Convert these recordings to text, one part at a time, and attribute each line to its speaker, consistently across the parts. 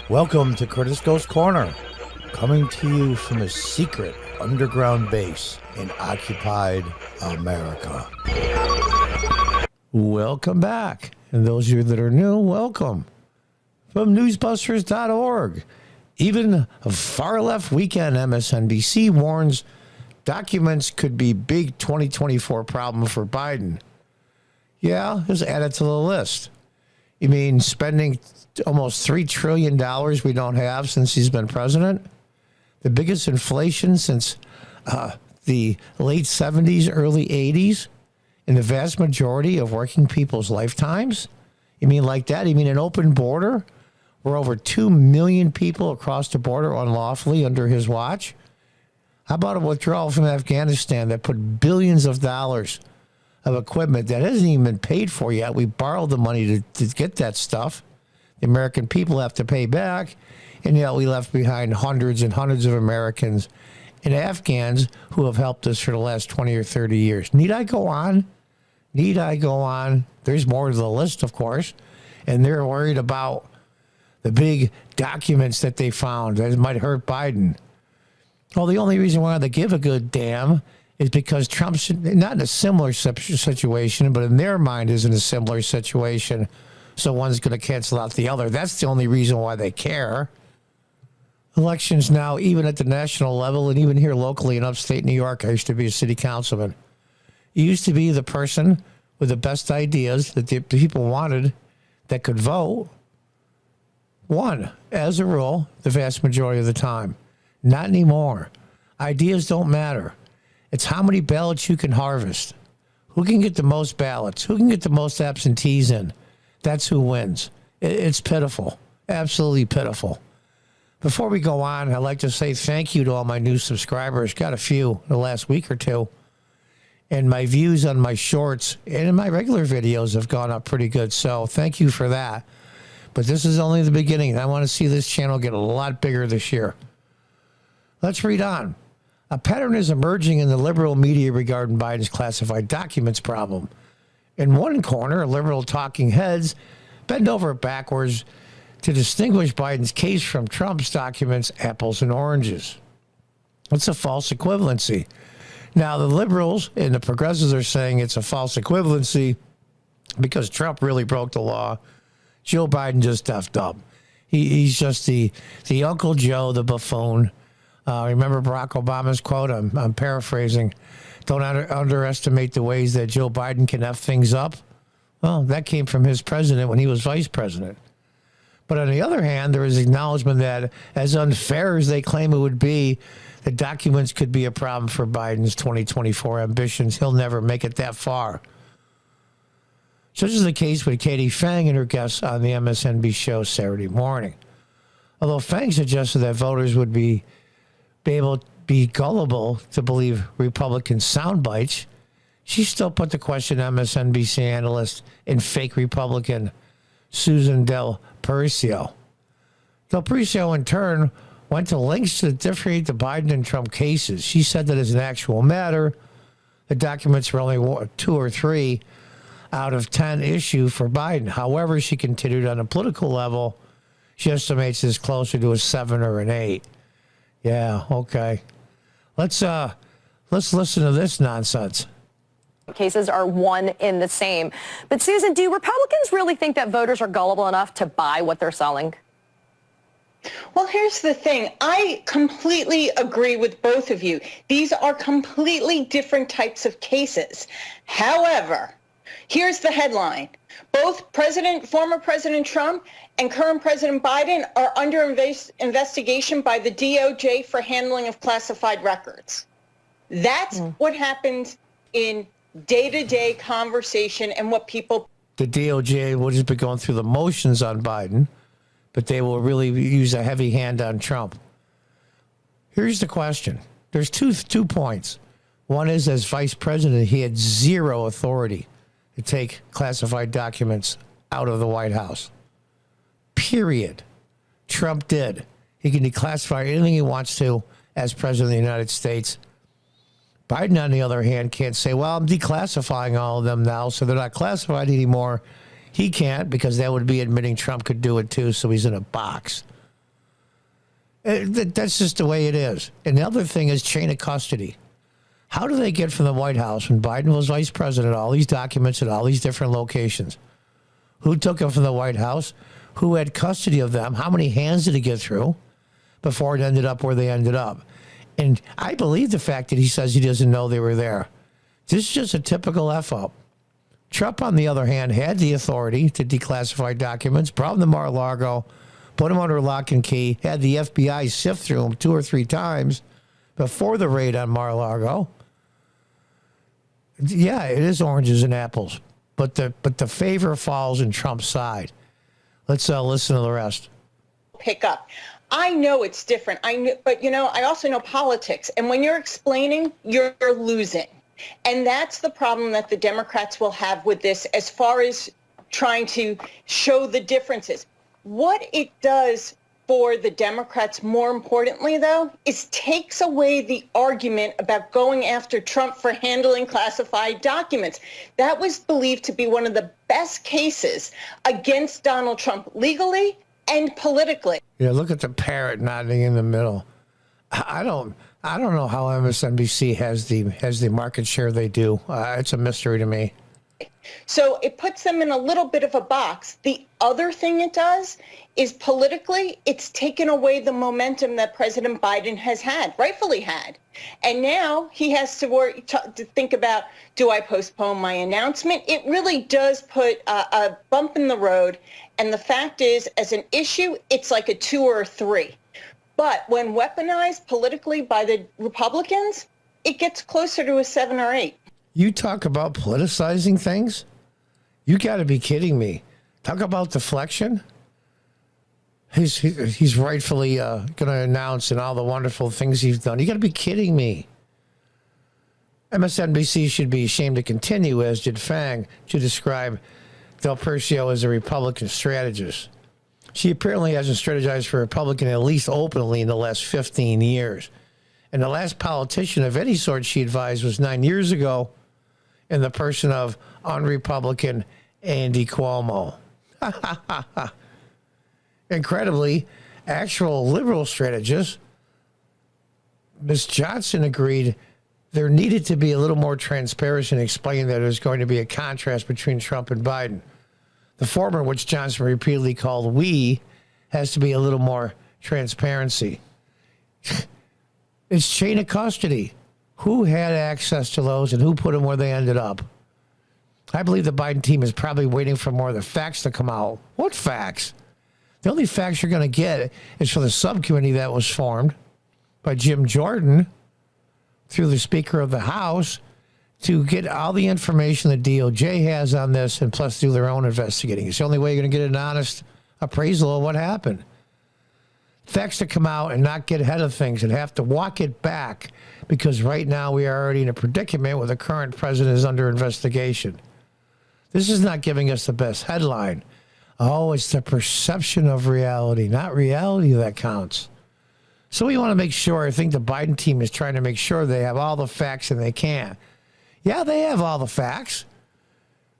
Speaker 1: Welcome to Curtis Ghost Corner, coming to you from a secret underground base in occupied America. Welcome back. And those of you that are new, welcome. From newsbusters.org, even a far-left weekend MSNBC warns documents could be big 2024 problem for Biden. Yeah, just add it to the list. You mean spending almost $3 trillion we don't have since he's been president? The biggest inflation since the late 70s, early 80s, in the vast majority of working people's lifetimes? You mean like that? You mean an open border where over 2 million people across the border unlawfully under his watch? How about a withdrawal from Afghanistan that put billions of dollars of equipment that hasn't even been paid for yet? We borrowed the money to get that stuff. The American people have to pay back, and yet we left behind hundreds and hundreds of Americans and Afghans who have helped us for the last 20 or 30 years. Need I go on? Need I go on? There's more to the list, of course, and they're worried about the big documents that they found that might hurt Biden. Well, the only reason why they give a good damn is because Trump's not in a similar situation, but in their mind is in a similar situation. So one's going to cancel out the other. That's the only reason why they care. Elections now, even at the national level and even here locally in upstate New York, I used to be a city councilman. You used to be the person with the best ideas that the people wanted that could vote. Won, as a rule, the vast majority of the time. Not anymore. Ideas don't matter. It's how many ballots you can harvest. Who can get the most ballots? Who can get the most absentees in? That's who wins. It's pitiful. Absolutely pitiful. Before we go on, I'd like to say thank you to all my new subscribers. Got a few in the last week or two. And my views on my shorts and in my regular videos have gone up pretty good. So thank you for that. But this is only the beginning. I want to see this channel get a lot bigger this year. Let's read on. A pattern is emerging in the liberal media regarding Biden's classified documents problem. In one corner, liberal talking heads bend over backwards to distinguish Biden's case from Trump's documents, apples and oranges. It's a false equivalency. Now, the liberals and the progressives are saying it's a false equivalency because Trump really broke the law. Joe Biden just effed up. He's just the Uncle Joe, the buffoon. Remember Barack Obama's quote? I'm paraphrasing. Don't underestimate the ways that Joe Biden can F things up. Well, that came from his president when he was vice president. But on the other hand, there is acknowledgement that as unfair as they claim it would be, the documents could be a problem for Biden's 2024 ambitions. He'll never make it that far. Such is the case with Katie Fang and her guests on the MSNBC show Saturday morning. Although Fang suggested that voters would be able to be gullible to believe Republican sound bites, she still put the question to MSNBC analyst and fake Republican Susan Del Percio. Del Percio, in turn, went to lengths to differentiate the Biden and Trump cases. She said that as an actual matter, the documents were only 2 or 3 out of 10 issue for Biden. However, she continued on a political level, she estimates this closer to a 7 or an 8. Yeah, okay. Let's listen to this nonsense.
Speaker 2: Cases are one in the same. But Susan, do Republicans really think that voters are gullible enough to buy what they're selling?
Speaker 3: Well, here's the thing. I completely agree with both of you. These are completely different types of cases. However, here's the headline. Both former President Trump and current President Biden are under investigation by the DOJ for handling of classified records. That's what happens in day-to-day conversation and what people...
Speaker 1: The DOJ will just be going through the motions on Biden, but they will really use a heavy hand on Trump. Here's the question. There's two points. One is, as vice president, he had zero authority to take classified documents out of the White House. Period. Trump did. He can declassify anything he wants to as president of the United States. Biden, on the other hand, can't say, well, I'm declassifying all of them now, so they're not classified anymore. He can't, because that would be admitting Trump could do it too, so he's in a box. That's just the way it is. And the other thing is chain of custody. How do they get from the White House when Biden was vice president, all these documents at all these different locations? Who took them from the White House? Who had custody of them? How many hands did it get through before it ended up where they ended up? And I believe the fact that he says he doesn't know they were there. This is just a typical F-up. Trump, on the other hand, had the authority to declassify documents, brought them to Mar-a-Lago, put them under lock and key, had the FBI sift through them 2 or 3 times before the raid on Mar-a-Lago. Yeah, it is oranges and apples, but the favor falls in Trump's side. Let's listen to the rest.
Speaker 3: Pick up. I know it's different. But I also know politics. And when you're explaining, you're losing. And that's the problem that the Democrats will have with this as far as trying to show the differences. What it does for the Democrats, more importantly, though, is takes away the argument about going after Trump for handling classified documents. That was believed to be one of the best cases against Donald Trump legally and politically.
Speaker 1: Yeah, look at the parrot nodding in the middle. I don't know how MSNBC has the market share they do. It's a mystery to me.
Speaker 3: So it puts them in a little bit of a box. The other thing it does is politically, it's taken away the momentum that President Biden has had, rightfully had. And now he has to think about, do I postpone my announcement? It really does put a bump in the road. And the fact is, as an issue, it's like a 2 or a 3. But when weaponized politically by the Republicans, it gets closer to a 7 or 8.
Speaker 1: You talk about politicizing things? You got to be kidding me. Talk about deflection? He's rightfully going to announce and all the wonderful things he's done. You got to be kidding me. MSNBC should be ashamed to continue, as did Fang, to describe Del Percio as a Republican strategist. She apparently hasn't strategized for a Republican, at least openly, in the last 15 years. And the last politician of any sort she advised was 9 years ago in the person of un-Republican Andy Cuomo. Incredibly, actual liberal strategist Ms. Johnson agreed there needed to be a little more transparency and explain that there's going to be a contrast between Trump and Biden. The former, which Johnson repeatedly called we, has to be a little more transparency. It's chain of custody. Who had access to those and who put them where they ended up? I believe the Biden team is probably waiting for more of the facts to come out. What facts? The only facts you're going to get is for the subcommittee that was formed by Jim Jordan through the Speaker of the House to get all the information the DOJ has on this and plus do their own investigating. It's the only way you're going to get an honest appraisal of what happened. Facts to come out and not get ahead of things and have to walk it back because right now we are already in a predicament where the current president is under investigation. This is not giving us the best headline. Oh, it's the perception of reality, not reality that counts. So we want to make sure, I think the Biden team is trying to make sure they have all the facts and they can. Yeah, they have all the facts.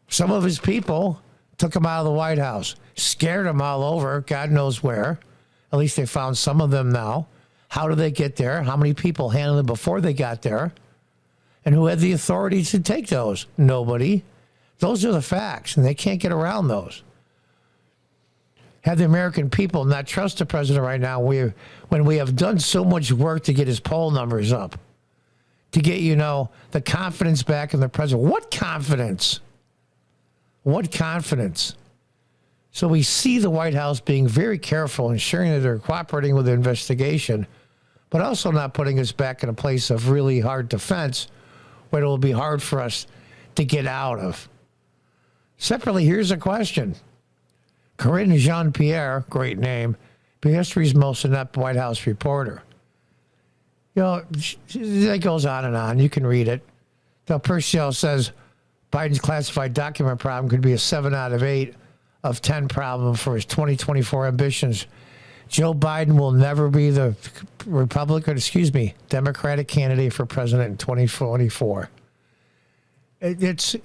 Speaker 1: Some of his people took him out of the White House, scared him all over, God knows where. At least they found some of them now. How did they get there? How many people handled them before they got there? And who had the authority to take those? Nobody. Those are the facts, and they can't get around those. Have the American people not trust the president right now when we have done so much work to get his poll numbers up, to get, the confidence back in the president? What confidence? What confidence? So we see the White House being very careful, ensuring that they're cooperating with the investigation, but also not putting us back in a place of really hard defense where it will be hard for us to get out of. Separately, here's a question. Corinne Jean-Pierre, great name, but history's most inept White House reporter. That goes on and on. You can read it. Del Percio says Biden's classified document problem could be a 7 out of 8 of 10 problem for his 2024 ambitions. Joe Biden will never be the Democratic candidate for president in 2024. It's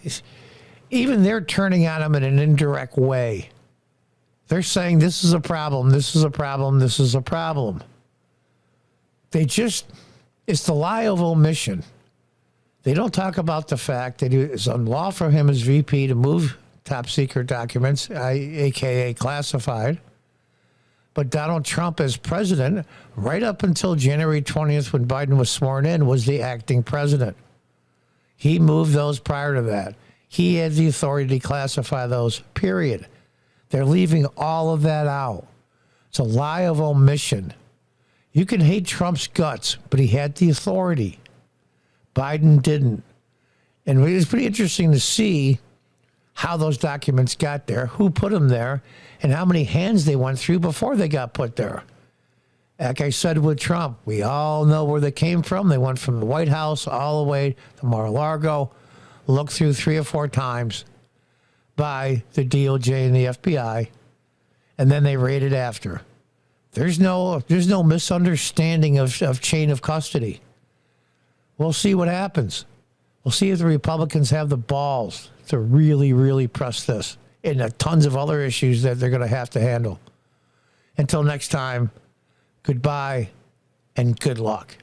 Speaker 1: even they're turning on him in an indirect way. They're saying this is a problem, this is a problem, this is a problem. it's the lie of omission. They don't talk about the fact that it's unlawful for him as VP to move top secret documents, aka classified. But Donald Trump as president, right up until January 20th when Biden was sworn in, was the acting president. He moved those prior to that. He had the authority to declassify those, period. They're leaving all of that out. It's a lie of omission. You can hate Trump's guts, but he had the authority. Biden didn't. And it's pretty interesting to see how those documents got there, who put them there, and how many hands they went through before they got put there. Like I said with Trump, we all know where they came from. They went from the White House all the way to Mar-a-Lago, looked through 3 or 4 times by the DOJ and the FBI, and then they raided after. There's no misunderstanding of chain of custody. We'll see what happens. We'll see if the Republicans have the balls to really, really press this and tons of other issues that they're going to have to handle. Until next time, goodbye and good luck.